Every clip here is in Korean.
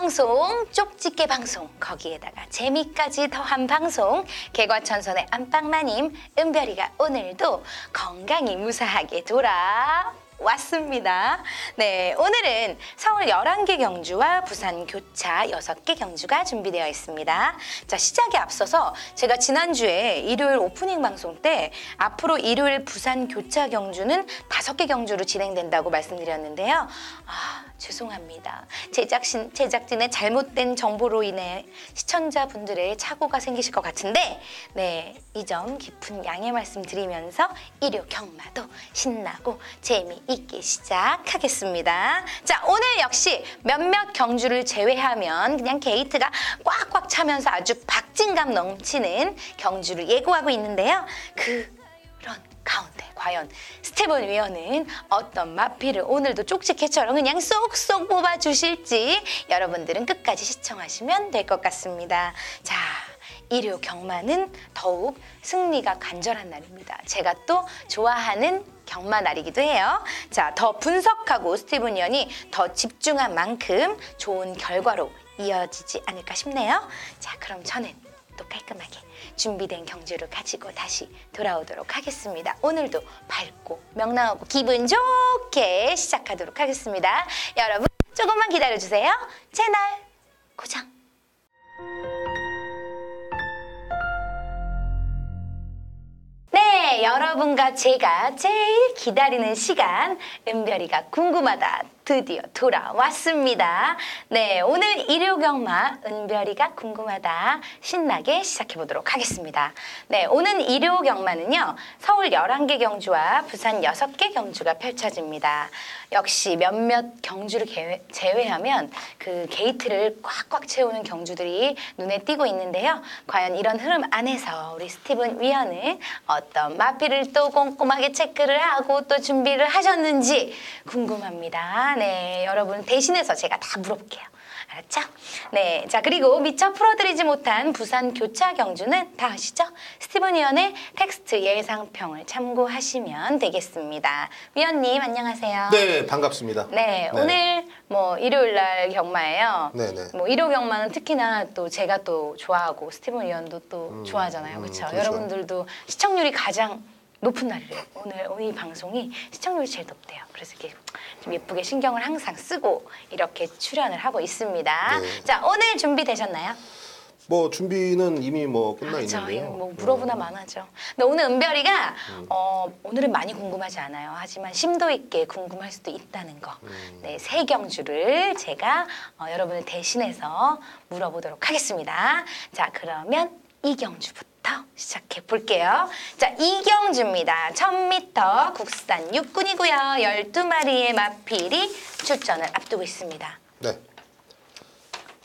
방송, 쪽집게 방송, 거기에다가 재미까지 더한 방송, 개과천선의 안방마님 은별이가 오늘도 건강히 무사하게 돌아왔습니다. 네, 오늘은 서울 11개 경주와 부산 교차 6개 경주가 준비되어 있습니다. 자, 시작에 앞서서 제가 지난주에 일요일 오프닝 방송 때 앞으로 일요일 부산 교차 경주는 5개 경주로 진행된다고 말씀드렸는데요. 죄송합니다. 제작진의 잘못된 정보로 인해 시청자분들의 착오가 생기실 것 같은데, 네, 이 점 깊은 양해 말씀드리면서 일요 경마도 신나고 재미있게 시작하겠습니다. 자, 오늘 역시 몇몇 경주를 제외하면 그냥 게이트가 꽉꽉 차면서 아주 박진감 넘치는 경주를 예고하고 있는데요. 그런 가운데 과연 스테븐 위원은 어떤 마필을 오늘도 쪽집게처럼 그냥 쏙쏙 뽑아주실지 여러분들은 끝까지 시청하시면 될 것 같습니다. 자, 일요 경마는 더욱 승리가 간절한 날입니다. 제가 또 좋아하는 경마 날이기도 해요. 자, 더 분석하고 스티븐 위원이 더 집중한 만큼 좋은 결과로 이어지지 않을까 싶네요. 자, 그럼 저는 또 깔끔하게 준비된 경주를 가지고 다시 돌아오도록 하겠습니다. 오늘도 밝고 명랑하고 기분 좋게 시작하도록 하겠습니다. 여러분 조금만 기다려주세요. 채널 고정. 네, 여러분과 제가 제일 기다리는 시간, 은별이가 궁금하다 드디어 돌아왔습니다. 네, 오늘 일요 경마 은별이가 궁금하다 신나게 시작해보도록 하겠습니다. 네, 오늘 일요 경마는요, 서울 11개 경주와 부산 6개 경주가 펼쳐집니다. 역시 몇몇 경주를 제외하면 그 게이트를 꽉꽉 채우는 경주들이 눈에 띄고 있는데요. 과연 이런 흐름 안에서 우리 스티븐 위원은 어떤 마필을 또 꼼꼼하게 체크를 하고 또 준비를 하셨는지 궁금합니다. 네, 여러분 대신해서 제가 다 물어볼게요. 알았죠? 네, 자, 그리고 미처 풀어드리지 못한 부산 교차 경주는 다 아시죠? 스티븐 위원의 텍스트 예상평을 참고하시면 되겠습니다. 위원님 안녕하세요. 네, 반갑습니다. 네, 오늘 뭐 일요일 날 경마예요. 네네. 뭐 일요 경마는 특히나 또 제가 또 좋아하고 스티븐 위원도 또 좋아하잖아요. 그렇죠? 그렇죠. 여러분들도 시청률이 가장 높은 날이래요. 오늘 이 방송이 시청률이 제일 높대요. 그래서 이렇게 좀 예쁘게 신경을 항상 쓰고 이렇게 출연을 하고 있습니다. 네. 자, 오늘 준비되셨나요? 뭐 준비는 이미 뭐 끝나 그렇죠. 있는데요. 뭐 물어보나 마나죠. 근데 오늘 은별이가 오늘은 많이 궁금하지 않아요. 하지만 심도 있게 궁금할 수도 있다는 거. 네, 세 경주를 제가 여러분을 대신해서 물어보도록 하겠습니다. 자, 그러면 이 경주부터 시작해 볼게요. 자, 이경주입니다. 1000m 국산 육군이고요. 12마리의 마필이 출전을 앞두고 있습니다. 네.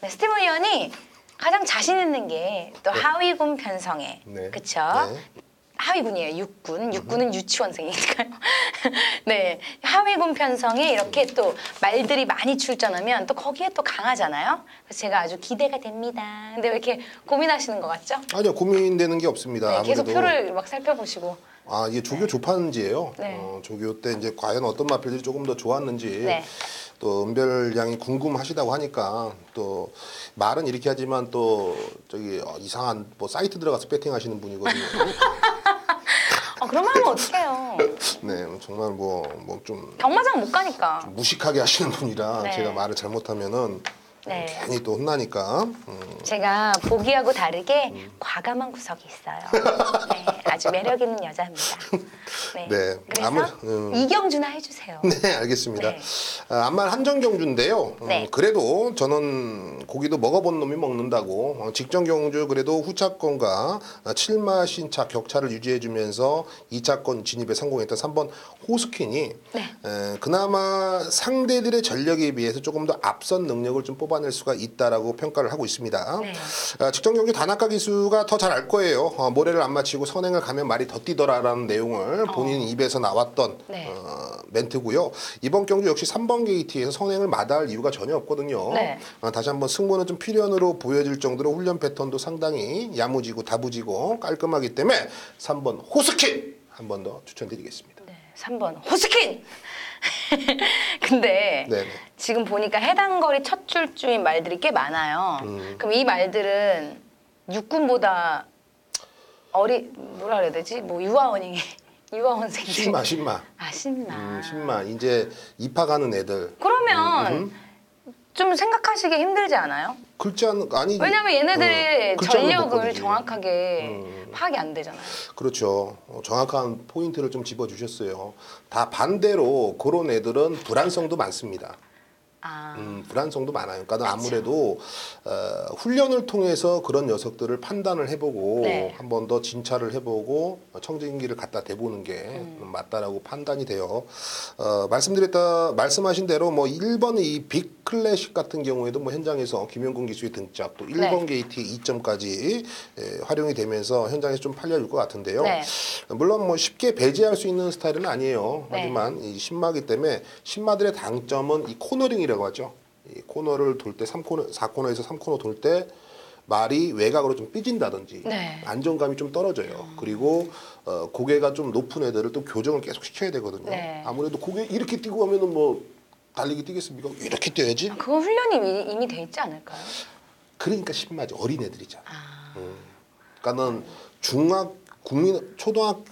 네, 스티븐 위원이 가장 자신 있는 게 또 하위군 편성에, 네. 그쵸? 네. 하위군이에요, 육군. 육군은 유치원생이니까요. 네, 하위군 편성에 이렇게 또 말들이 많이 출전하면 또 거기에 또 강하잖아요. 그래서 제가 아주 기대가 됩니다. 근데 왜 이렇게 고민하시는 것 같죠? 아니요, 고민되는 게 없습니다. 네, 계속 아무래도 표를 막 살펴보시고. 이게 조교 조판지예요. 네. 조교 때 이제 과연 어떤 마필들이 조금 더 좋았는지 네. 또 은별 양이 궁금하시다고 하니까 또 말은 이렇게 하지만 또 저기 이상한 뭐 사이트 들어가서 배팅하시는 분이거든요. 그러면 하면 어떡해요. 네, 정말 뭐 좀 경마장 못 가니까. 무식하게 하시는 분이라 네. 제가 말을 잘못하면은 네. 괜히 또 혼나니까. 제가 보기하고 다르게 과감한 구석이 있어요. 네, 아주 매력 있는 여자입니다. 네. 네, 그래서 이경주나 해주세요. 네, 알겠습니다. 네. 암만 한정경주인데요. 네. 그래도 저는 고기도 먹어본 놈이 먹는다고 직전경주 그래도 후차권과 7마 신차 격차를 유지해주면서 2차권 진입에 성공했던 3번 호스킨이 네. 그나마 상대들의 전력에 비해서 조금 더 앞선 능력을 좀 뽑아낼 수가 있다라고 평가를 하고 있습니다. 네. 직전경주 단아까 기수가 더 잘 알 거예요. 모래를 안 맞히고 선행을 가면 말이 더 뛰더라라는 내용을 본인 입에서 나왔던 네. 멘트고요. 이번 경주 역시 3번 게이트에서 선행을 마다할 이유가 전혀 없거든요. 네. 다시 한번 승부는 좀 필연으로 보여질 정도로 훈련 패턴도 상당히 야무지고 다부지고 깔끔하기 때문에 3번 호스킨 한 번 더 추천드리겠습니다. 네. 3번 호스킨. 근데 네네. 지금 보니까 해당 거리 첫 줄주인 말들이 꽤 많아요. 그럼 이 말들은 육군보다 뭐라 그래야 되지? 뭐 유아원생들. 신마. 아, 신마. 신마. 이제 입학하는 애들. 그러면 좀 생각하시기 힘들지 않아요? 글자 아니. 왜냐면 얘네들의 글자는 못 전력을 거두지. 정확하게 파악이 안 되잖아요. 그렇죠. 정확한 포인트를 좀 집어주셨어요. 다 반대로 그런 애들은 불안성도 많습니다. 아, 불안성도 많아요. 그러니까 아무래도 훈련을 통해서 그런 녀석들을 판단을 해보고 네. 한 번 더 진찰을 해보고 청진기를 갖다 대보는 게 맞다라고 판단이 돼요. 말씀하신 대로 뭐 1번 이 빅 클래식 같은 경우에도 뭐 현장에서 김용근 기수의 등짝 또 1번 게이트의 2점까지 활용이 되면서 현장에서 좀 팔려줄 것 같은데요. 네. 물론 뭐 쉽게 배제할 수 있는 스타일은 아니에요. 네. 하지만 이 신마기 때문에 신마들의 장점은 이 코너링이라고 하죠. 이 코너를 돌 때 4코너에서 3코너 돌 때 말이 외곽으로 좀 삐진다든지 네. 안정감이 좀 떨어져요. 그리고 고개가 좀 높은 애들을 또 교정을 계속 시켜야 되거든요. 네. 아무래도 고개 이렇게 뛰고 하면은 뭐 달리기 뛰겠습니까? 이렇게 뛰어야지. 그거 훈련이 이미 돼 있지 않을까요? 그러니까 신마지 어린 애들이잖아. 아, 그러니까는 초등학교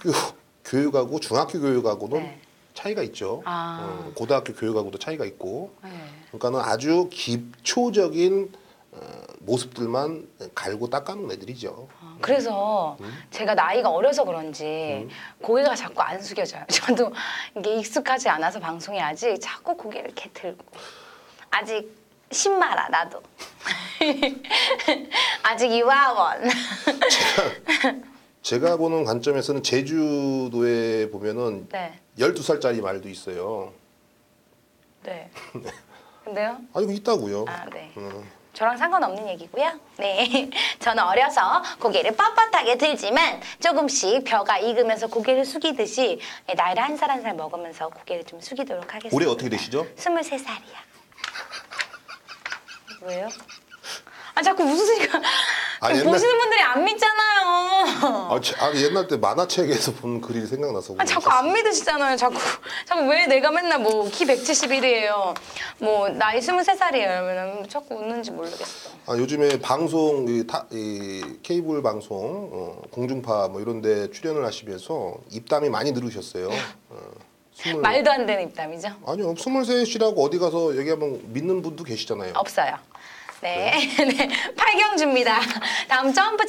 교육하고 중학교 교육하고는 네. 차이가 있죠. 아. 고등학교 교육하고도 차이가 있고. 네. 그러니까는 아주 기초적인 모습들만 갈고 닦아놓은 애들이죠. 그래서 제가 나이가 어려서 그런지 고개가 자꾸 안 숙여져요. 저도 이게 익숙하지 않아서 방송에 아직 자꾸 고개를 이렇게 들고 아직 신마라 나도 아직 유아원. 제가 보는 관점에서는 제주도에 보면은 네, 12살짜리 말도 있어요. 네. 근데요? 아니, 그 있다고요. 아, 네. 저랑 상관없는 얘기고요. 네, 저는 어려서 고개를 뻣뻣하게 들지만 조금씩 벼가 익으면서 고개를 숙이듯이 나이를 한 살 한 살 먹으면서 고개를 좀 숙이도록 하겠습니다. 올해 어떻게 되시죠? 23살이야. 왜요? 아, 자꾸 웃으시니까 보시는 분들이 안 믿잖아요. 옛날 때 만화책에서 본 글이 생각나서. 아, 자꾸 안 믿으시잖아요. 자꾸 왜 내가 맨날 뭐 키 171이에요. 뭐 나이 23살이에요. 이러면 자꾸 웃는지 모르겠어. 요즘에 방송 이 케이블 방송 공중파 뭐 이런 데 출연을 하시면서 입담이 많이 늘으셨어요. 말도 안 되는 입담이죠? 아니요. 23이라고 어디 가서 얘기하면 믿는 분도 계시잖아요. 없어요. 네. 네. 팔경주입니다. 다음 점프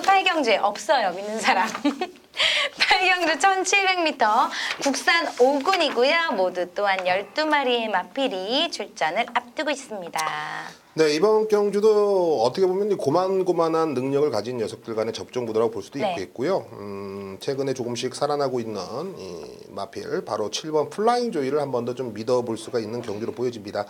8경주에 없어요. 믿는 사람. 8경주 1700m 국산 5군이고요. 모두 또한 12마리의 마필이 출전을 앞두고 있습니다. 네, 이번 경주도 어떻게 보면 고만고만한 능력을 가진 녀석들 간의 접종 구도라고 볼 수도 네. 있겠고요. 최근에 조금씩 살아나고 있는 이 마필, 바로 7번 플라잉 조이를 한 번 더 좀 믿어볼 수가 있는 경주로 보여집니다.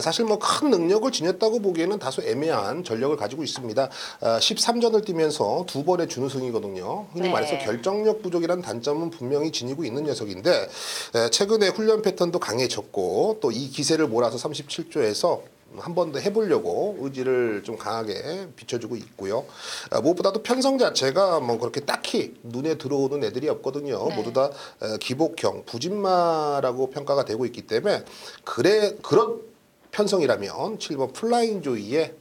사실 뭐 큰 능력을 지녔다고 보기에는 다소 애매한 전력을 가지고 있습니다. 13전을 뛰면서 2번의 준우승이거든요. 흔히 네. 말해서 결정력 부족이라는 단점은 분명히 지니고 있는 녀석인데 최근에 훈련 패턴도 강해졌고 또 이 기세를 몰아서 37조에서 한 번 더 해보려고 의지를 좀 강하게 비춰주고 있고요. 무엇보다도 편성 자체가 뭐 그렇게 딱히 눈에 들어오는 애들이 없거든요. 네. 모두 다 기복형, 부진마라고 평가가 되고 있기 때문에 그런 편성이라면 7번 플라잉 조이의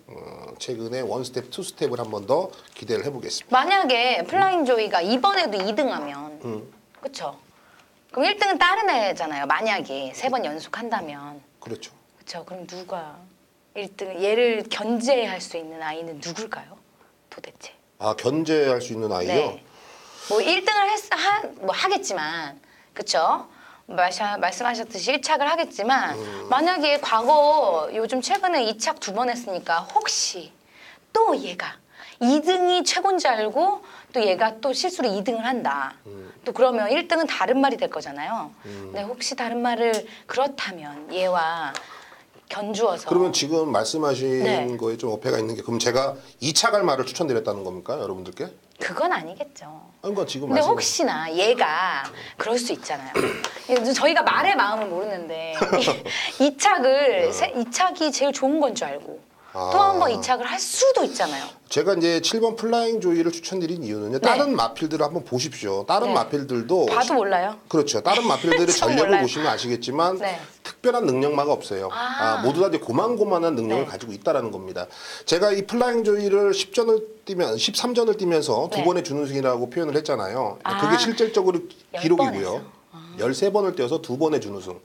최근에 원스텝, 투스텝을 한 번 더 기대를 해보겠습니다. 만약에 플라잉 조이가 이번에도 2등하면 그쵸? 그럼 1등은 다른 애잖아요. 만약에 3번 연속한다면. 그렇죠. 그쵸? 그럼 누가 1등, 얘를 견제할 수 있는 아이는 누굴까요? 도대체. 견제할 수 있는 아이요? 네. 뭐 1등을 하겠지만, 그쵸? 말씀하셨듯이 1착을 하겠지만, 만약에 과거 요즘 최근에 2착 2번 했으니까 혹시 또 얘가 2등이 최고인 줄 알고 또 얘가 또 실수로 2등을 한다. 또 그러면 1등은 다른 말이 될 거잖아요. 근데 혹시 다른 말을 그렇다면 얘와 견주어서 그러면 지금 말씀하신 네. 거에 좀 어폐가 있는 게 그럼 제가 2차 갈 말을 추천드렸다는 겁니까? 여러분들께? 그건 아니겠죠. 그러니까 지금 근데 혹시나 얘가 그럴 수 있잖아요. 저희가 말의 마음을 모르는데 이착이 제일 좋은 건 줄 알고 또 한 번 이착을 할 수도 있잖아요. 제가 이제 7번 플라잉 조이를 추천드린 이유는요. 다른 마필들을 한번 보십시오. 다른 네. 마필들도 봐도 몰라요. 그렇죠. 다른 마필들의 참 전력을 몰라요. 보시면 아시겠지만 네. 특별한 능력마가 없어요. 모두 다 이제 고만고만한 능력을 네. 가지고 있다라는 겁니다. 제가 이 플라잉 조이를 13전을 뛰면서 두 네. 번의 준우승이라고 표현을 했잖아요. 그게 실질적으로 10번 기록이고요. 했어. 13번을 뛰어서 2번의 준우승.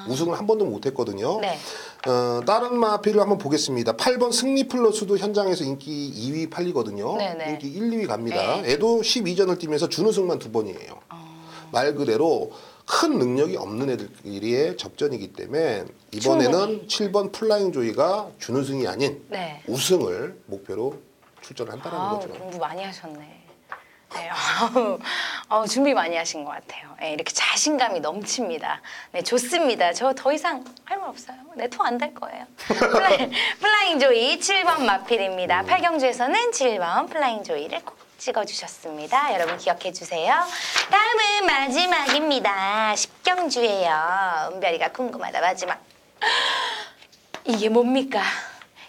우승을 한 번도 못 했거든요. 네. 다른 마필을 한번 보겠습니다. 8번 승리 플러스도 현장에서 인기 2위 팔리거든요. 네네. 인기 1, 2위 갑니다. 네. 애도 12전을 뛰면서 준우승만 2번이에요. 말 그대로 큰 능력이 없는 애들끼리의 접전이기 때문에 이번에는 7번 플라잉 조이가 준우승이 아닌 네. 우승을 목표로 출전을 한다는 거죠. 공부 많이 하셨네. 네, 준비 많이 하신 것 같아요. 네, 이렇게 자신감이 넘칩니다. 네, 좋습니다. 저 더 이상 할 말 없어요. 네, 토 안 달 거예요. 플라잉 조이 7번 마필입니다. 8경주에서는 7번 플라잉 조이를 꼭 찍어주셨습니다. 여러분 기억해 주세요. 다음은 마지막입니다. 10경주예요. 은별이가 궁금하다. 마지막. 이게 뭡니까?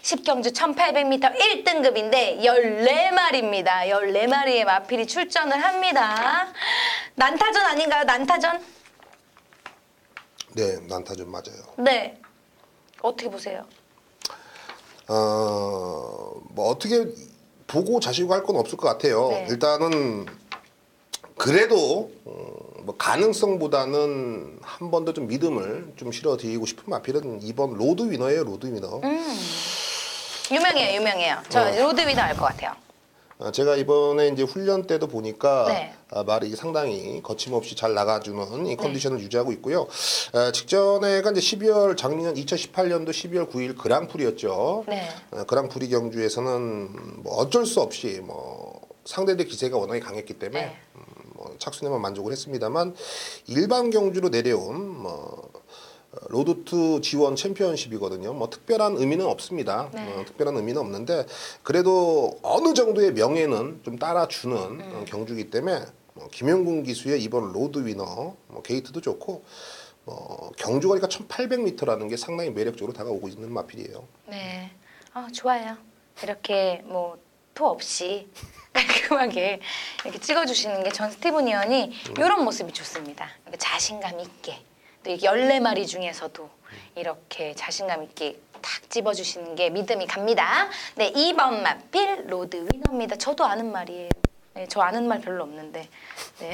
10경주 1800m 1등급인데 14마리입니다. 14마리의 마필이 출전을 합니다. 난타전 아닌가요? 난타전? 네, 난타전 맞아요. 네. 어떻게 보세요? 뭐 어떻게 보고 자시고 할 건 없을 것 같아요. 네. 일단은 그래도 뭐 가능성보다는 한 번 더 좀 믿음을 좀 실어드리고 싶은 마필은 이번 로드 위너예요. 로드 위너. 유명해요, 유명해요. 저 로드 위너 알 것 같아요. 제가 이번에 이제 훈련 때도 보니까 네. 말이 상당히 거침없이 잘 나가주는 이 컨디션을 유지하고 있고요. 직전에가 이제 작년 2018년도 12월 9일 그랑프리였죠. 네. 그랑프리 경주에서는 뭐 어쩔 수 없이 뭐 상대들 기세가 워낙에 강했기 때문에 네. 뭐 착순에만 만족을 했습니다만 일반 경주로 내려온 뭐 로드2 G1 챔피언십이거든요. 뭐 특별한 의미는 없습니다. 네. 특별한 의미는 없는데 그래도 어느 정도의 명예는 좀 따라주는 경주이기 때문에 김용군 기수의 이번 로드 위너 게이트도 좋고 경주 거리가 1800m라는 게 상당히 매력적으로 다가오고 있는 마필이에요. 네. 좋아요. 이렇게 뭐 토 없이 깔끔하게 이렇게 찍어주시는 게 전 스티븐 의원이 이런 모습이 좋습니다. 이렇게 자신감 있게. 또 이렇게 14마리 중에서도 이렇게 자신감 있게 탁 집어주시는 게 믿음이 갑니다. 네, 2번 마필 로드 위너입니다. 저도 아는 말이에요. 네, 저 아는 말 별로 없는데 네,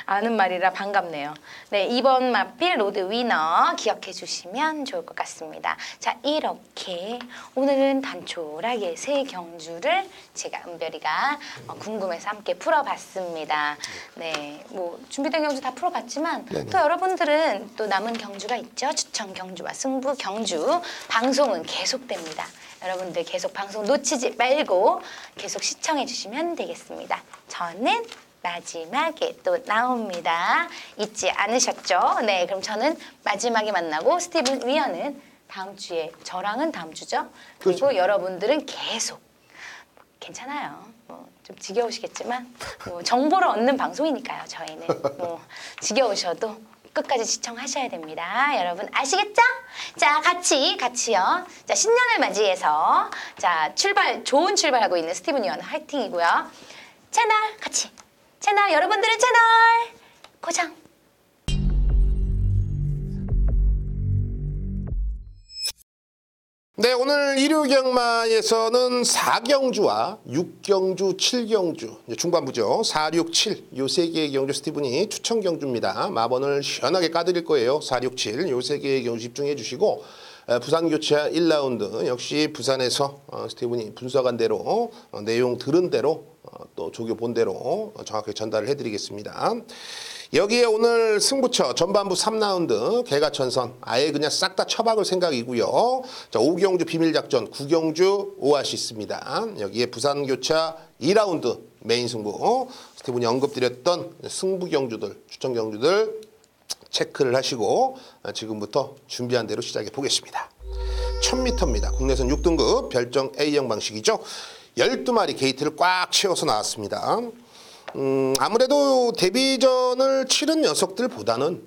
아는 말이라 반갑네요. 네, 2번 마필 로드 위너 기억해 주시면 좋을 것 같습니다. 자, 이렇게 오늘은 단촐하게 세 경주를 제가 은별이가 궁금해서 함께 풀어봤습니다. 네, 뭐 준비된 경주 다 풀어봤지만 네네. 또 여러분들은 또 남은 경주가 있죠. 추천 경주와 승부 경주 방송은 계속됩니다. 여러분들 계속 방송 놓치지 말고 계속 시청해 주시면 되겠습니다. 저는 마지막에 또 나옵니다. 잊지 않으셨죠? 네, 그럼 저는 마지막에 만나고 스티븐 위어는 다음 주에, 저랑은 다음 주죠? 그리고 그렇죠. 여러분들은 계속 괜찮아요. 뭐 좀 지겨우시겠지만 뭐 정보를 얻는 방송이니까요. 저희는 뭐 지겨우셔도 끝까지 시청하셔야 됩니다. 여러분 아시겠죠? 자, 같이요. 자, 신년을 맞이해서 자, 좋은 출발하고 있는 스티븐 위원 화이팅이고요. 채널 여러분들은 채널 고정. 네, 오늘 일요경마에서는 4경주와 6경주, 7경주, 중반부죠. 4, 6, 7, 요 세 개의 경주 스티븐이 추천 경주입니다. 마번을 시원하게 까드릴 거예요. 4, 6, 7, 요 세 개의 경주 집중해 주시고 부산 교차 1라운드 역시 부산에서 스티븐이 분석한 대로 내용 들은 대로 또 조교 본 대로 정확하게 전달을 해드리겠습니다. 여기에 오늘 승부처 전반부 3라운드 개가천선 아예 그냥 싹 다 쳐박을 생각이고요. 자, 5경주 비밀작전 9경주 오아시스입니다. 여기에 부산교차 2라운드 메인 승부 스티븐이 언급드렸던 승부 경주들 추천 경주들 체크를 하시고 지금부터 준비한 대로 시작해 보겠습니다. 1000m입니다. 국내선 6등급 별정 A형 방식이죠. 12마리 게이트를 꽉 채워서 나왔습니다. 아무래도 데뷔전을 치른 녀석들보다는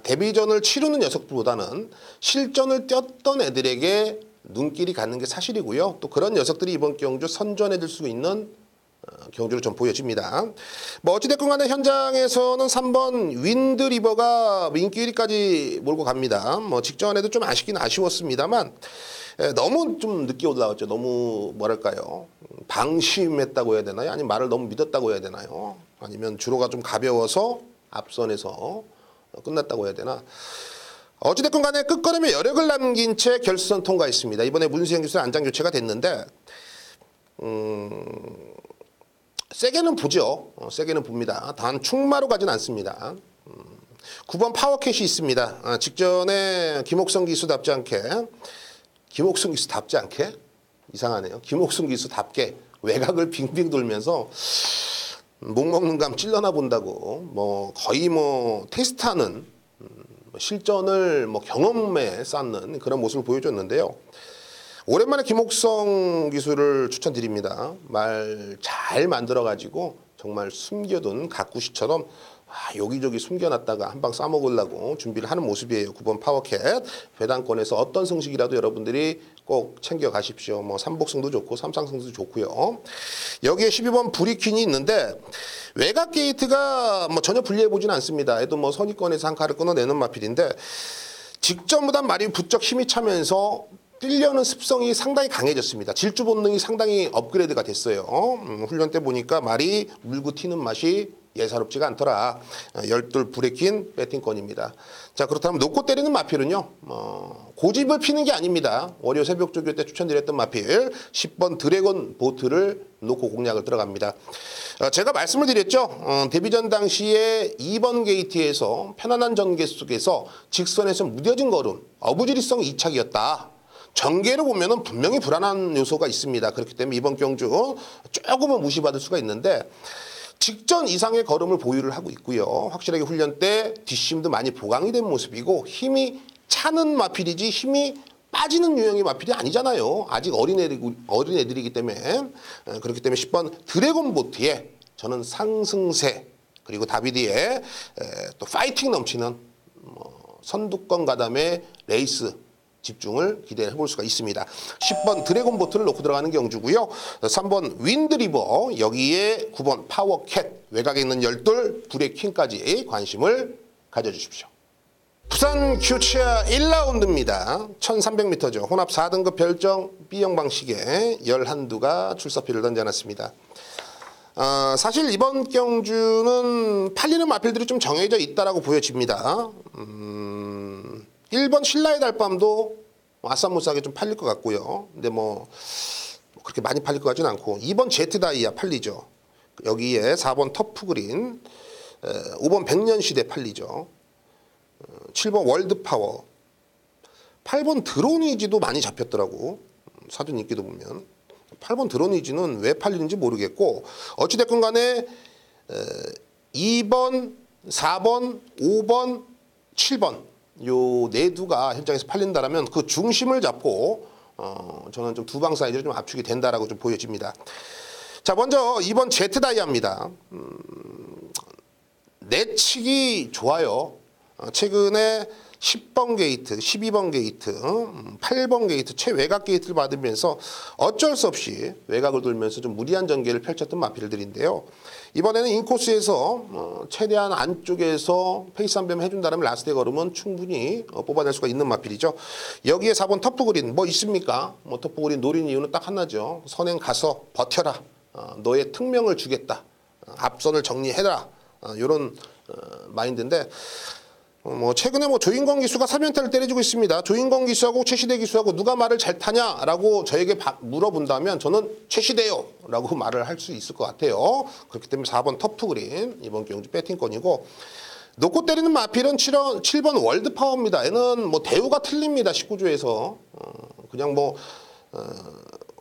데뷔전을 치르는 녀석들보다는 실전을 뛰었던 애들에게 눈길이 가는 게 사실이고요. 또 그런 녀석들이 이번 경주 선전해줄 수 있는 경주로 좀 보여집니다. 뭐 어찌됐건 간에 현장에서는 3번 윈드리버가 인기 1위까지 몰고 갑니다. 뭐 직전에도 좀 아쉽긴 아쉬웠습니다만 너무 좀 늦게 올라왔죠. 너무 뭐랄까요. 방심했다고 해야 되나요? 아니면 말을 너무 믿었다고 해야 되나요? 아니면 주로가 좀 가벼워서 앞선에서 끝났다고 해야 되나? 어찌됐건 간에 끝걸음에 여력을 남긴 채 결선 통과했습니다. 이번에 문수영 기수 안장 교체가 됐는데 세게는 보죠. 세게는 봅니다. 단 충마로 가진 않습니다. 9번 파워캣이 있습니다. 직전에 김옥성 기수답지 않게 이상하네요. 김옥성 기수답게 외곽을 빙빙 돌면서 목 먹는 감 찔러나 본다고 뭐 거의 뭐 테스트하는 실전을 뭐 경험에 쌓는 그런 모습을 보여줬는데요. 오랜만에 김옥성 기수를 추천드립니다. 말 잘 만들어가지고 정말 숨겨둔 가꾸시처럼 여기저기 숨겨놨다가 한 방 싸먹으려고 준비를 하는 모습이에요. 9번 파워캣. 배당권에서 어떤 승식이라도 여러분들이 꼭 챙겨 가십시오. 뭐 삼복승도 좋고 삼상승도 좋고요. 여기에 12번 브리퀸이 있는데 외곽 게이트가 뭐 전혀 불리해 보지는 않습니다. 애도 뭐 선입권에서 한 칼을 끊어내는 마필인데 직전보다 말이 부쩍 힘이 차면서 뛰려는 습성이 상당히 강해졌습니다. 질주 본능이 상당히 업그레이드가 됐어요. 훈련 때 보니까 말이 물고 튀는 맛이 예사롭지가 않더라. 열둘 브레이킹 배팅권입니다. 자, 그렇다면 놓고 때리는 마필은요. 고집을 피는 게 아닙니다. 월요 새벽 조교 때 추천드렸던 마필 10번 드래곤 보트를 놓고 공략을 들어갑니다. 제가 말씀을 드렸죠. 데뷔전 당시에 2번 게이트에서 편안한 전개 속에서 직선에서 무뎌진 걸음, 어부지리성 2착이었다. 전개로 보면은 분명히 불안한 요소가 있습니다. 그렇기 때문에 이번 경주 조금은 무시받을 수가 있는데 직전 이상의 걸음을 보유를 하고 있고요. 확실하게 훈련 때 뒷심도 많이 보강이 된 모습이고 힘이 차는 마필이지 힘이 빠지는 유형의 마필이 아니잖아요. 아직 어린애들이기 때문에 그렇기 때문에 10번 드래곤 보트에 저는 상승세 그리고 다비드의 또 파이팅 넘치는 선두권 가담의 레이스 집중을 기대해 볼 수가 있습니다. 10번 드래곤 보트를 놓고 들어가는 경주고요. 3번 윈드리버 여기에 9번 파워캣 외곽에 있는 열둘 브레이킹까지 관심을 가져주십시오. 부산 큐치아 1라운드입니다. 1300m죠. 혼합 4등급 별정 B형 방식의 11두가 출사표를 던져놨습니다. 사실 이번 경주는 팔리는 마필들이 좀 정해져 있다라고 보여집니다. 1번 신라의 달밤도 아싸무싸하게 좀 팔릴 것 같고요. 근데 뭐 그렇게 많이 팔릴 것 같지는 않고 2번 제트다이아 팔리죠. 여기에 4번 터프그린 5번 백년시대 팔리죠. 7번 월드파워 8번 드론위지도 많이 잡혔더라고. 사전 인기도 보면 8번 드론위지는 왜 팔리는지 모르겠고 어찌됐건 간에 2번, 4번, 5번, 7번 요 네 두가 현장에서 팔린다라면 그 중심을 잡고 저는 좀 두방 사이즈를 좀 압축이 된다라고 좀 보여집니다. 자, 먼저 2번 제트다이아입니다. 내치기 좋아요. 최근에 10번 게이트, 12번 게이트, 8번 게이트 최외곽 게이트를 받으면서 어쩔 수 없이 외곽을 돌면서 좀 무리한 전개를 펼쳤던 마필들인데요. 이번에는 인코스에서 최대한 안쪽에서 페이스 한 뱀 해준다면 라스트 걸음은 충분히 뽑아낼 수가 있는 마필이죠. 여기에 4번 터프그린 뭐 있습니까? 뭐 터프그린 노린 이유는 딱 하나죠. 선행 가서 버텨라. 너의 특명을 주겠다. 앞선을 정리해라. 이런 마인드인데 뭐 최근에 뭐 조인권 기수가 3연타를 때려주고 있습니다. 조인권 기수하고 최시대 기수하고 누가 말을 잘 타냐라고 저에게 물어본다면 저는 최시대요라고 말을 할 수 있을 것 같아요. 그렇기 때문에 4번 터프그린 이번 경주 배팅권이고 놓고 때리는 마필은 7번 월드파워입니다. 얘는 뭐 대우가 틀립니다. 19조에서 그냥 뭐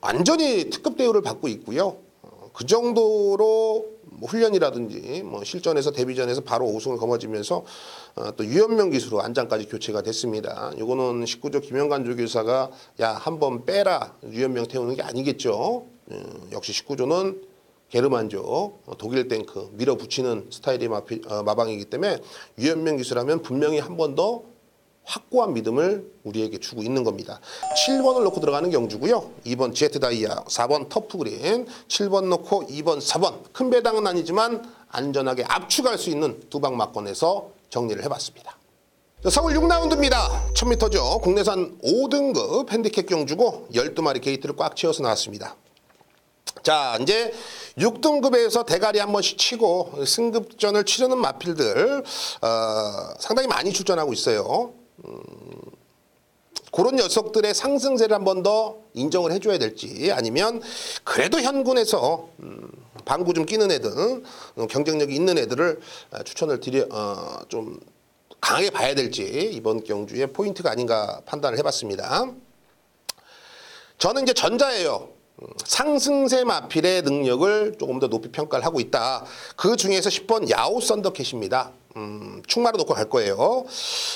완전히 특급 대우를 받고 있고요. 그 정도로 뭐 훈련이라든지 뭐 실전에서 데뷔전에서 바로 우승을 거머쥐면서 또 유연명 기수로 안장까지 교체가 됐습니다. 이거는 19조 김영관 조교사가 야 한번 빼라 유연명 태우는 게 아니겠죠. 역시 19조는 게르만조 독일 탱크 밀어붙이는 스타일의 마방이기 때문에 유연명 기수라면 분명히 한 번 더 확고한 믿음을 우리에게 주고 있는 겁니다. 7번을 놓고 들어가는 경주고요. 2번 제트다이아, 4번 터프그린, 7번 놓고 2번, 4번. 큰 배당은 아니지만 안전하게 압축할 수 있는 두 방 막권에서 정리를 해봤습니다. 서울 6라운드입니다. 1000m죠. 국내산 5등급 핸디캡 경주고 12마리 게이트를 꽉 채워서 나왔습니다. 자, 이제 6등급에서 대가리 한 번씩 치고 승급전을 치르는 마필들 상당히 많이 출전하고 있어요. 그런 녀석들의 상승세를 한 번 더 인정을 해줘야 될지, 아니면 그래도 현군에서 방구 좀 끼는 애들, 경쟁력이 있는 애들을 추천을 좀 강하게 봐야 될지 이번 경주의 포인트가 아닌가 판단을 해봤습니다. 저는 이제 전자예요. 상승세 마필의 능력을 조금 더 높이 평가를 하고 있다. 그 중에서 10번 야오 썬더캣입니다. 충마로 놓고 갈 거예요.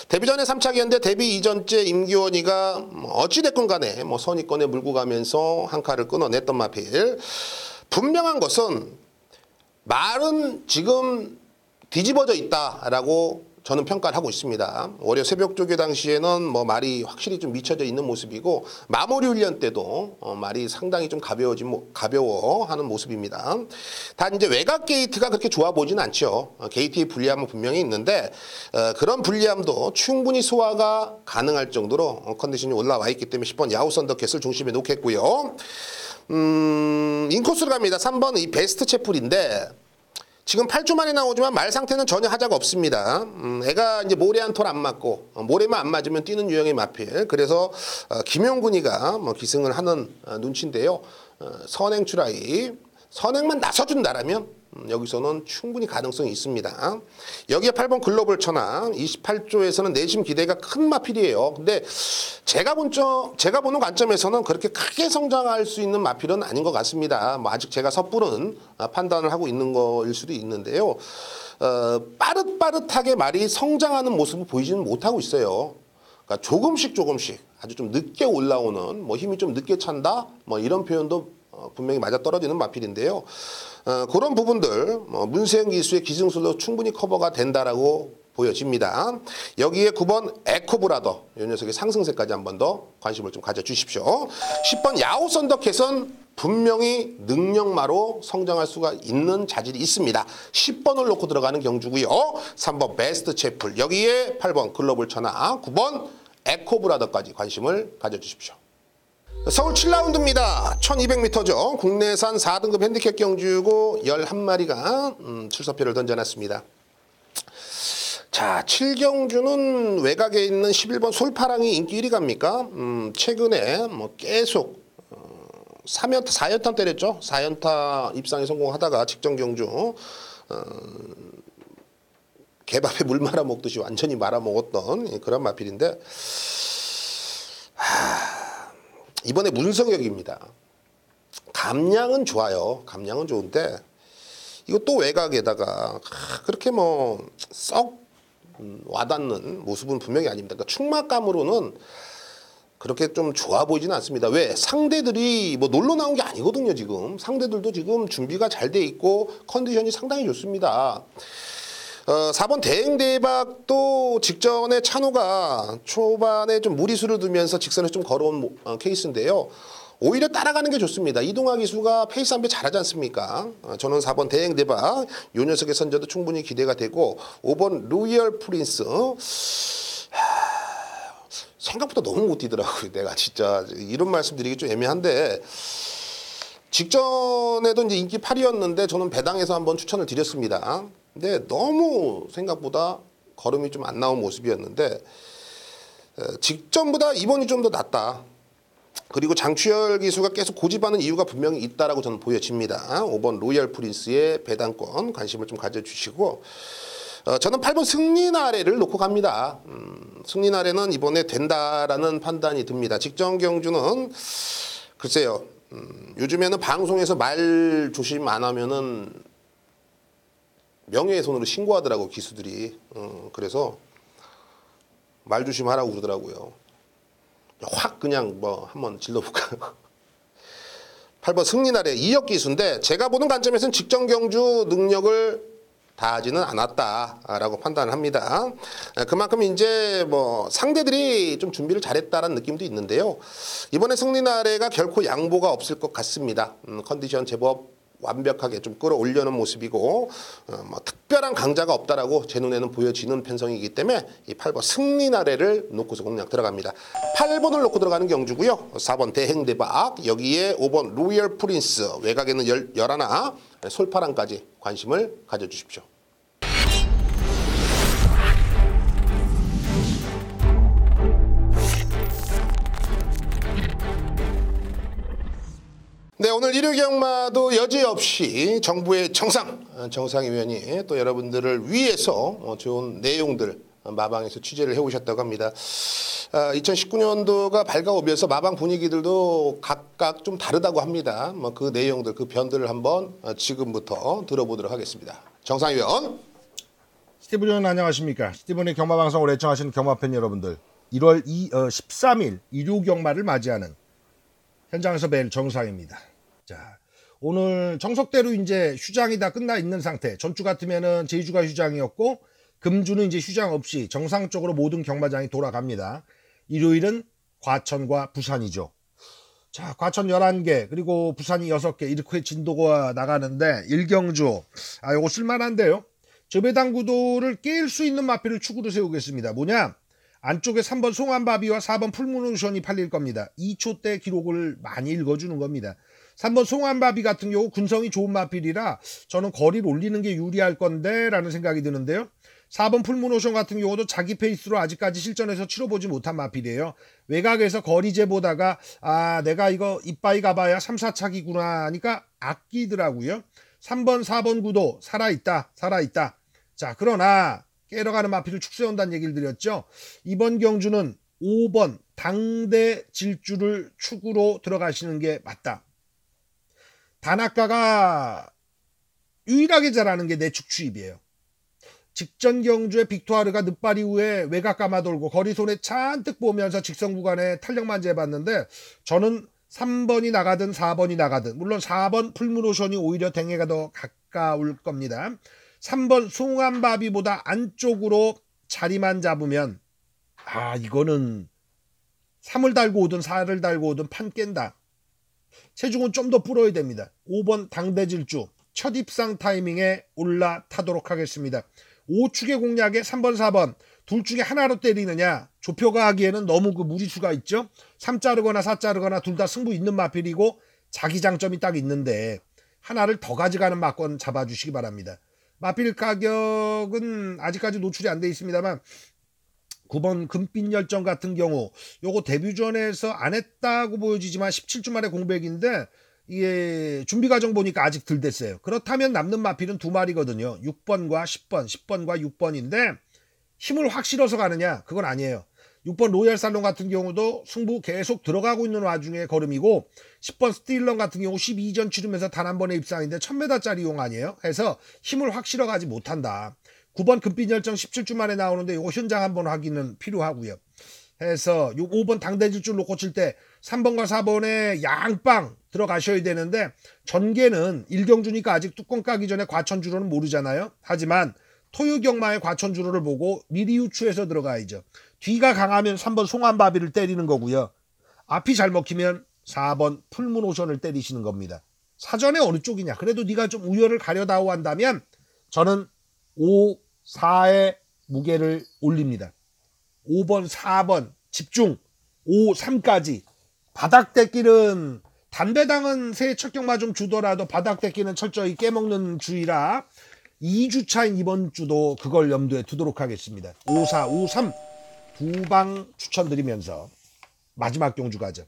데뷔 전에 3차기였는데 데뷔 이전째 임기원이가 어찌됐건 간에 선위권에 물고 가면서 한 칼을 끊어냈던 마필. 분명한 것은 말은 지금 뒤집어져 있다라고 저는 평가를 하고 있습니다. 월요 새벽 조교 당시에는 말이 확실히 좀 미쳐져 있는 모습이고, 마무리 훈련 때도 말이 상당히 좀 가벼워하는 모습입니다. 단 이제 외곽 게이트가 그렇게 좋아 보진 않죠. 게이트의 불리함은 분명히 있는데 그런 불리함도 충분히 소화가 가능할 정도로 컨디션이 올라와 있기 때문에 10번 야후 썬더캣을 중심에 놓겠고요. 인코스로 갑니다. 3번 이 베스트 채플인데 지금 8주 만에 나오지만 말 상태는 전혀 하자가 없습니다. 애가 이제 모래 한 톨 안 맞고 모래만 안 맞으면 뛰는 유형의 마필. 그래서 김용군이가 기승을 하는 눈치인데요. 선행 추라이, 선행만 나서준다라면 여기서는 충분히 가능성이 있습니다. 여기에 8번 글로벌 천왕 28조에서는 내심 기대가 큰 마필이에요. 근데 제가 보는 관점에서는 그렇게 크게 성장할 수 있는 마필은 아닌 것 같습니다. 아직 제가 섣부른 판단을 하고 있는 거일 수도 있는데요. 빠릿빠릿하게 말이 성장하는 모습을 보이지는 못하고 있어요. 그러니까 조금씩 아주 좀 늦게 올라오는, 힘이 좀 늦게 찬다, 이런 표현도 분명히 맞아떨어지는 마필인데요. 그런 부분들 문세영 기수의 기승술로 충분히 커버가 된다라고 보여집니다. 여기에 9번 에코브라더, 이 녀석의 상승세까지 한 번 더 관심을 좀 가져주십시오. 10번 야오 썬더캣은 분명히 능력마로 성장할 수가 있는 자질이 있습니다. 10번을 놓고 들어가는 경주고요. 3번 베스트 채플, 여기에 8번 글로벌 천하, 9번 에코브라더까지 관심을 가져주십시오. 서울 7라운드입니다. 1200m죠. 국내산 4등급 핸디캡 경주고 11마리가 출사표를 던져놨습니다. 자, 7경주는 외곽에 있는 11번 솔파랑이 인기 1위 갑니까? 최근에 계속 4연타 때렸죠. 4연타 입상에 성공하다가 직전 경주 개밥에 물 말아먹듯이 완전히 말아먹었던 그런 마필인데, 이번에 문성혁입니다. 감량은 좋아요. 감량은 좋은데 이거 또 외곽에다가 그렇게 썩 와닿는 모습은 분명히 아닙니다. 그러니까 충막감으로는 그렇게 좀 좋아 보이지는 않습니다. 왜? 상대들이 놀러 나온 게 아니거든요. 지금 상대들도 지금 준비가 잘 돼 있고 컨디션이 상당히 좋습니다. 4번 대행대박도 직전에 찬호가 초반에 좀 무리수를 두면서 직선에 좀 걸어온 케이스인데요. 오히려 따라가는 게 좋습니다. 이동화 기수가 페이스 안배 잘하지 않습니까? 저는 4번 대행대박, 요 녀석의 선전도 충분히 기대가 되고, 5번 로열 프린스 생각보다 너무 못 뛰더라고요. 내가 진짜 이런 말씀 드리기 좀 애매한데, 직전에도 이제 인기 8위였는데 저는 배당에서 한번 추천을 드렸습니다. 근데 너무 생각보다 걸음이 좀 안 나온 모습이었는데 직전보다 이번이 좀 더 낫다. 그리고 장추열 기수가 계속 고집하는 이유가 분명히 있다라고 저는 보여집니다. 5번 로열 프린스의 배당권 관심을 좀 가져주시고, 저는 8번 승리나래를 놓고 갑니다. 승리나래는 이번에 된다라는 판단이 듭니다. 직전 경주는 글쎄요. 요즘에는 방송에서 말 조심 안 하면은 명예훼손으로 신고하더라고 기수들이. 그래서 말 조심하라고 그러더라고요. 확 그냥 한번 질러볼까요? 8번 승리날의 2역 기수인데 제가 보는 관점에서는 직전 경주 능력을 다하지는 않았다라고 판단을 합니다. 그만큼 이제 뭐 상대들이 좀 준비를 잘했다라는 느낌도 있는데요. 이번에 승리 나래가 결코 양보가 없을 것 같습니다. 컨디션 제법 완벽하게 좀 끌어올려는 모습이고 뭐 특별한 강자가 없다라고 제 눈에는 보여지는 편성이기 때문에 이 8번 승리 나래를 놓고서 공략 들어갑니다. 8번을 놓고 들어가는 경주고요. 4번 대행대박, 여기에 5번 로열 프린스, 외곽에는 11, 솔파랑까지 관심을 가져주십시오. 네, 오늘 일요 경마도 여지없이 정부의 정상위원이 또 여러분들을 위해서 좋은 내용들 마방에서 취재를 해오셨다고 합니다. 2019년도가 밝아오면서 마방 분위기들도 각각 좀 다르다고 합니다. 뭐 그 내용들, 그 변들을 한번 지금부터 들어보도록 하겠습니다. 정상위원. 스티븐 의원 안녕하십니까. 스티븐의 경마방송을 애청하시는 경마팬 여러분들, 1월 13일 일요 경마를 맞이하는 현장에서 뵐 정상입니다. 자, 오늘 정석대로 이제 휴장이 다 끝나 있는 상태. 전주 같으면은 제주가 휴장이었고 금주는 이제 휴장 없이 정상적으로 모든 경마장이 돌아갑니다. 일요일은 과천과 부산이죠. 자, 과천 11개 그리고 부산이 6개 이렇게 진도가 나가는데 1경주 요거 쓸만한데요. 저배당 구도를 깰 수 있는 마필을 축으로 세우겠습니다. 뭐냐? 안쪽에 3번 송환바비와 4번 풀무노션이 팔릴 겁니다. 2초대 기록을 많이 읽어주는 겁니다. 3번 송환바비 같은 경우 군성이 좋은 마필이라 저는 거리를 올리는 게 유리할 건데 라는 생각이 드는데요. 4번 풀무노션 같은 경우도 자기 페이스로 아직까지 실전에서 치러보지 못한 마필이에요. 외곽에서 거리제 보다가 내가 이거 이빠이 가봐야 3, 4차기구나 하니까 아끼더라고요. 3번 4번 구도 살아있다. 자, 그러나 깨러가는 마필을 축세운다는 얘기를 드렸죠. 이번 경주는 5번 당대 질주를 축으로 들어가시는 게 맞다. 단아까가 유일하게 잘하는 게 내축 추입이에요. 직전 경주에 빅토아르가 늦발 이후에 외곽 감아 돌고 거리손에 잔뜩 보면서 직선 구간에 탄력만 재봤는데 저는 3번이 나가든 4번이 나가든 물론 4번 풀무노션이 오히려 댕해가 더 가까울 겁니다. 3번 송환바비보다 안쪽으로 자리만 잡으면 이거는 3을 달고 오든 4를 달고 오든 판 깬다. 체중은 좀 더 불어야 됩니다. 5번 당대질주 첫 입상 타이밍에 올라타도록 하겠습니다. 5축의 공략에 3번 4번 둘 중에 하나로 때리느냐 조표가 하기에는 너무 그 무리수가 있죠. 3 자르거나 4 자르거나 둘 다 승부 있는 마필이고 자기 장점이 딱 있는데 하나를 더 가져가는 막권 잡아주시기 바랍니다. 마필 가격은 아직까지 노출이 안 돼 있습니다만 9번 금빛 열정 같은 경우 요거 데뷔전에서 안 했다고 보여지지만 17주 만에 공백인데 이게 준비 과정 보니까 아직 덜 됐어요. 그렇다면 남는 마필은 2마리거든요. 6번과 10번, 10번과 6번인데 힘을 확 실어서 가느냐? 그건 아니에요. 6번 로얄 살롱 같은 경우도 승부 계속 들어가고 있는 와중에 걸음이고 10번 스틸런 같은 경우 12전 치르면서 단 한 번의 입상인데 1000m짜리 용 아니에요. 해서 힘을 확 실어가지 못한다. 9번 금빛 열정 17주 만에 나오는데 이거 현장 한번 확인은 필요하고요. 해서 5번 당대질줄 놓고 칠 때 3번과 4번에 양빵 들어가셔야 되는데 전개는 1경주니까 아직 뚜껑 까기 전에 과천주로는 모르잖아요. 하지만 토요경마의 과천주로를 보고 미리 유추해서 들어가야죠. 뒤가 강하면 3번 송환바비를 때리는 거고요. 앞이 잘 먹히면 4번 풀무노션을 때리시는 겁니다. 사전에 어느 쪽이냐. 그래도 네가 좀 우열을 가려다오 한다면 저는 5, 4의 무게를 올립니다. 5번, 4번 집중 5, 3까지 바닥대길은 단배당은 새해 첫 경마 좀 주더라도 바닥대길은 철저히 깨먹는 주의라 2주차인 이번 주도 그걸 염두에 두도록 하겠습니다. 5, 4, 5, 3 두 방 추천드리면서 마지막 경주 가죠.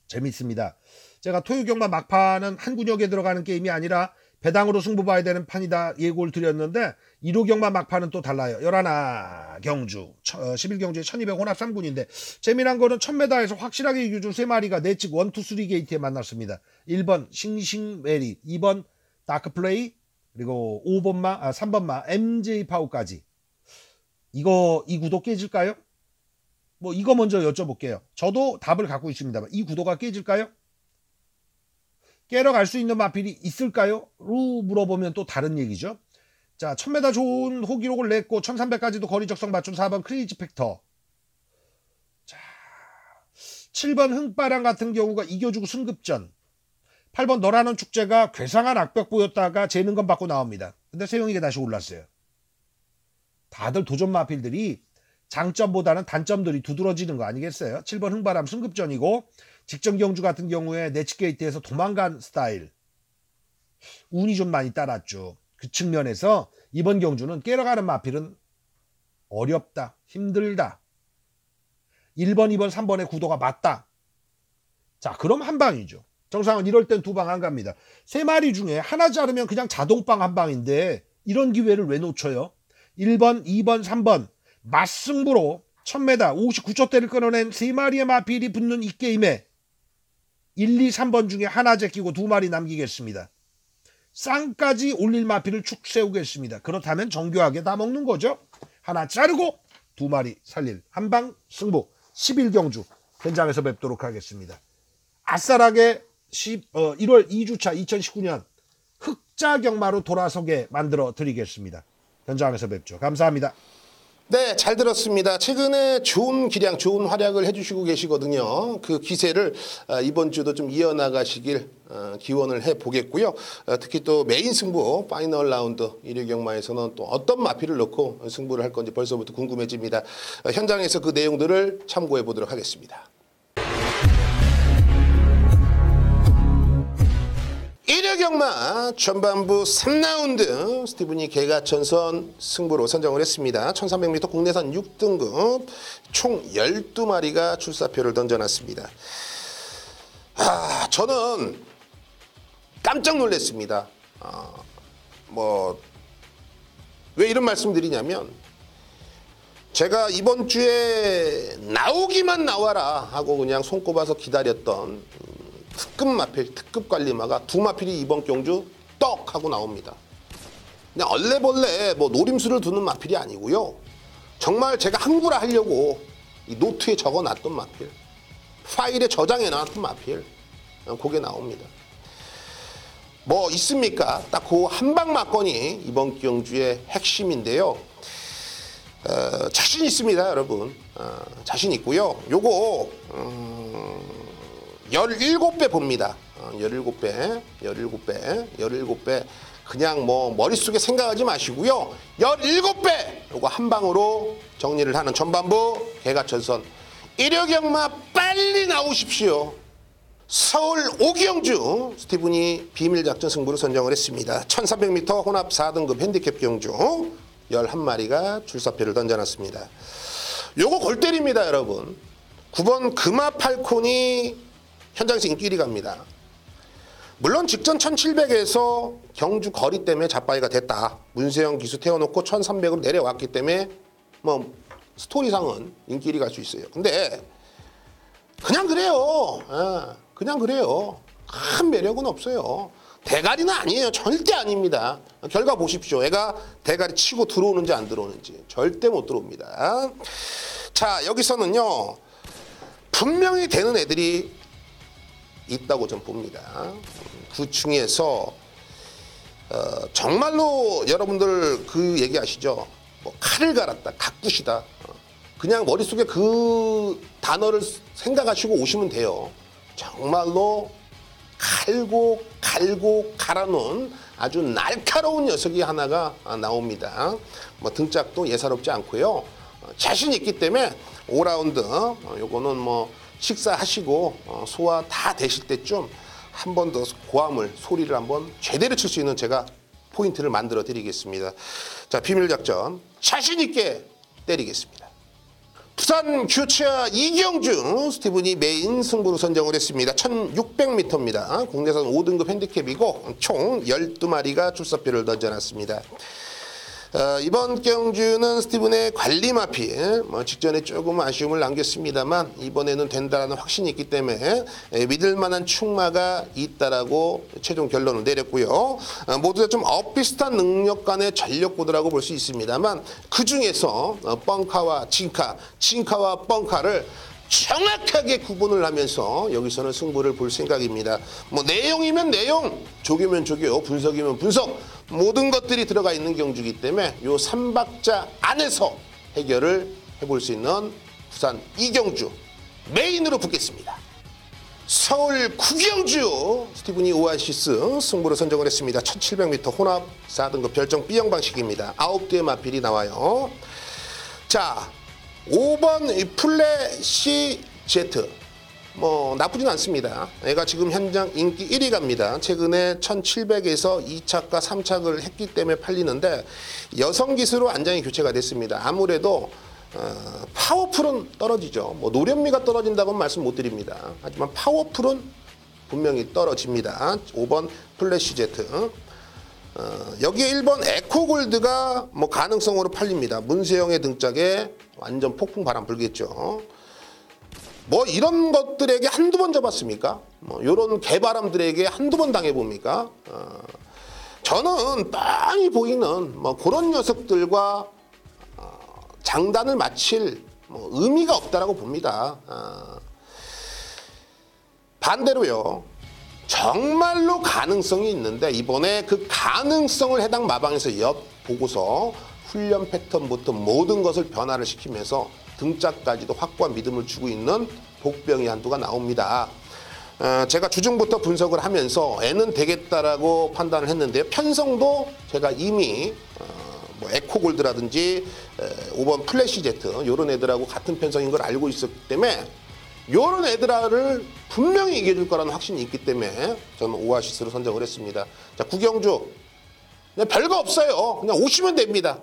재밌습니다. 제가 토요경마 막판은 한 군역에 들어가는 게임이 아니라 배당으로 승부 봐야 되는 판이다 예고를 드렸는데 1호 경마 막판은 또 달라요. 11 경주 11경주에 1200 혼합 3군인데 재미난 거는 1000m에서 확실하게 이겨준 3마리가 내측 1, 2, 3 게이트에 만났습니다. 1번 싱싱메리, 2번 다크플레이, 그리고 3번마 MJ 파우까지. 이 구도 깨질까요? 이거 먼저 여쭤볼게요. 저도 답을 갖고 있습니다만 이 구도가 깨질까요? 깨러 갈 수 있는 마필이 있을까요? 로 물어보면 또 다른 얘기죠. 자, 1000m 좋은 호기록을 냈고 1300까지도 거리 적성 맞춘 4번 크레이지 팩터. 자, 7번 흥바람 같은 경우가 이겨주고 승급전. 8번 너라는 축제가 괴상한 악벽 보였다가 재능건 받고 나옵니다. 근데 세용이가 다시 올랐어요. 다들 도전 마필들이 장점보다는 단점들이 두드러지는 거 아니겠어요? 7번 흥바람 승급전이고 직전 경주 같은 경우에 내치게이트에서 도망간 스타일. 운이 좀 많이 따랐죠. 그 측면에서 이번 경주는 깨러가는 마필은 어렵다, 힘들다. 1번, 2번, 3번의 구도가 맞다. 자, 그럼 한 방이죠. 정상은 이럴 땐 두 방 안 갑니다. 세 마리 중에 하나 자르면 그냥 자동빵 한 방인데 이런 기회를 왜 놓쳐요? 1번, 2번, 3번 맞승부로 1000m 59초대를 끊어낸 세 마리의 마필이 붙는 이 게임에 1, 2, 3번 중에 하나 제끼고 두 마리 남기겠습니다. 쌍까지 올릴 마필을 축 세우겠습니다. 그렇다면 정교하게 다 먹는 거죠. 하나 자르고 두 마리 살릴 한방 승부 11경주 현장에서 뵙도록 하겠습니다. 아싸라게 1월 2주차 2019년 흑자 경마로 돌아서게 만들어 드리겠습니다. 현장에서 뵙죠. 감사합니다. 네, 잘 들었습니다. 최근에 좋은 기량, 좋은 활약을 해주시고 계시거든요. 그 기세를 이번 주도 좀 이어나가시길 기원을 해보겠고요. 특히 또 메인 승부, 파이널 라운드 1위 경마에서는 또 어떤 마필을 넣고 승부를 할 건지 벌써부터 궁금해집니다. 현장에서 그 내용들을 참고해 보도록 하겠습니다. 1위 경마 전반부 3라운드 스티븐이 개가천선 승부로 선정을 했습니다. 1300m 국내선 6등급 총 12마리가 출사표를 던져놨습니다. 저는 깜짝 놀랐습니다. 왜 이런 말씀 드리냐면 제가 이번 주에 나오기만 나와라 하고 그냥 손꼽아서 기다렸던 특급 마필, 특급 관리마가 두 마필이 이번 경주 떡 하고 나옵니다. 그냥 얼레벌레 노림수를 두는 마필이 아니고요. 정말 제가 항구라 하려고 이 노트에 적어놨던 마필, 파일에 저장해놨던 마필, 그게 나옵니다. 뭐 있습니까? 딱 그 한방 마건이 이번 경주의 핵심인데요. 자신 있습니다, 여러분. 자신 있고요. 요거 17배 봅니다. 17배. 그냥 머릿속에 생각하지 마시고요. 17배! 요거 한 방으로 정리를 하는 전반부 개가천선 1위 경마 빨리 나오십시오. 서울 오기영주 스티븐이 비밀작전 승부를 선정을 했습니다. 1300m 혼합 4등급 핸디캡 경주 11마리가 출사표를 던져놨습니다. 요거 골 때립니다, 여러분. 9번 금화 팔콘이 현장에서 인기 1위 갑니다. 물론 직전 1700에서 경주 거리 때문에 잡바이가 됐다. 문세영 기수 태워놓고 1300으로 내려왔기 때문에 스토리상은 인기 1위 갈 수 있어요. 근데 그냥 그래요. 그냥 그래요. 큰 매력은 없어요. 대가리는 아니에요. 절대 아닙니다. 결과 보십시오. 애가 대가리 치고 들어오는지 안 들어오는지. 절대 못 들어옵니다. 자, 여기서는요. 분명히 되는 애들이 있다고 좀 봅니다. 그 중에서 정말로 여러분들 그 얘기 아시죠? 칼을 갈았다, 각굿이다. 그냥 머릿속에 그 단어를 생각하시고 오시면 돼요. 정말로 갈고 갈아놓은 아주 날카로운 녀석이 하나가 나옵니다. 등짝도 예사롭지 않고요. 자신 있기 때문에 5라운드 요거는 식사하시고 소화 다 되실 때쯤 한 번 더 고함을 소리를 한번 제대로 칠 수 있는 제가 포인트를 만들어 드리겠습니다. 자, 비밀작전 자신 있게 때리겠습니다. 부산 교차 이경주 스티븐이 메인 승부로 선정을 했습니다. 1600m입니다. 국내선 5등급 핸디캡이고 총 12마리가 출사표를 던져놨습니다. 이번 경주는 스티븐의 관리 마필 직전에 조금 아쉬움을 남겼습니다만 이번에는 된다는 확신이 있기 때문에 믿을 만한 충마가 있다라고 최종 결론을 내렸고요. 모두 다 좀 엇비슷한 능력 간의 전력구도라고 볼 수 있습니다만 그 중에서 뻥카와 진카와 뻥카를 정확하게 구분을 하면서 여기서는 승부를 볼 생각입니다. 뭐 내용이면 내용, 조교면 조교, 분석이면 분석, 모든 것들이 들어가 있는 경주이기 때문에 요 3박자 안에서 해결을 해볼 수 있는 부산 이경주 메인으로 붙겠습니다. 서울 구경주 스티브니 오아시스 승부로 선정을 했습니다. 1700m 혼합 4등급 별정 B형 방식입니다. 9대의 마필이 나와요. 자, 5번 플래시 제트 뭐 나쁘진 않습니다. 얘가 지금 현장 인기 1위 갑니다. 최근에 1700에서 2착과 3착을 했기 때문에 팔리는데 여성 기수로 안장이 교체가 됐습니다. 아무래도 파워풀은 떨어지죠. 뭐 노련미가 떨어진다고는 말씀 못 드립니다. 하지만 파워풀은 분명히 떨어집니다. 5번 플래시 제트. 여기에 1번 에코골드가 뭐 가능성으로 팔립니다. 문세영의 등짝에 완전 폭풍 바람 불겠죠. 뭐 이런 것들에게 한두 번 잡았습니까? 뭐 이런 개바람들에게 한두 번 당해봅니까? 저는 뻔히 보이는 뭐 그런 녀석들과 장단을 맞힐 뭐 의미가 없다라고 봅니다. 반대로요. 정말로 가능성이 있는데 이번에 그 가능성을 해당 마방에서 엿보고서 훈련 패턴부터 모든 것을 변화를 시키면서 등짝까지도 확고한 믿음을 주고 있는 복병이 한두가 나옵니다. 제가 주중부터 분석을 하면서 애는 되겠다라고 판단을 했는데요. 편성도 제가 이미 뭐 에코골드라든지 5번 플래시 제트 이런 애들하고 같은 편성인 걸 알고 있었기 때문에 이런 애들을 분명히 이겨줄 거라는 확신이 있기 때문에 저는 오아시스로 선정을 했습니다. 자, 구경주 그냥 별거 없어요. 그냥 오시면 됩니다.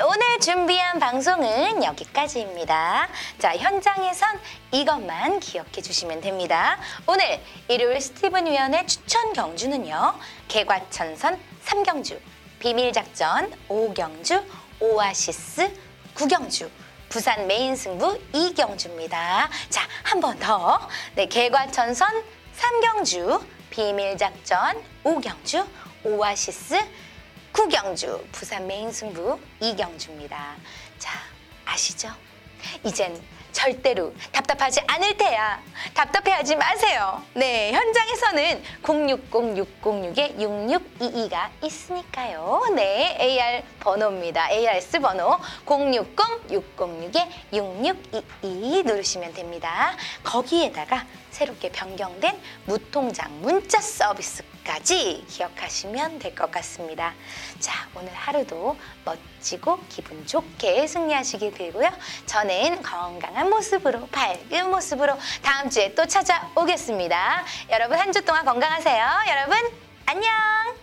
오늘 준비한 방송은 여기까지입니다. 자, 현장에선 이것만 기억해 주시면 됩니다. 오늘 일요일 스티븐 위원의 추천 경주는요. 개과천선 3경주, 비밀작전 5경주, 오아시스 9경주, 부산 메인 승부 2경주입니다. 자, 한 번 더. 네, 개과천선 3경주, 비밀작전 5경주, 오아시스 9경주, 부산 메인 승부 2경주입니다. 자, 아시죠? 이젠 절대로 답답하지 않을 테야. 답답해하지 마세요. 네, 현장에서는 060-606-6622가 있으니까요. 네, AR 번호입니다. ARS 번호 060-606-6622 누르시면 됩니다. 거기에다가 새롭게 변경된 무통장 문자 서비스까지 기억하시면 될 것 같습니다. 자, 오늘 하루도 멋지고 기분 좋게 승리하시길 빌고요. 저는 건강한 모습으로, 밝은 모습으로 다음 주에 또 찾아오겠습니다. 여러분 한 주 동안 건강하세요. 여러분 안녕.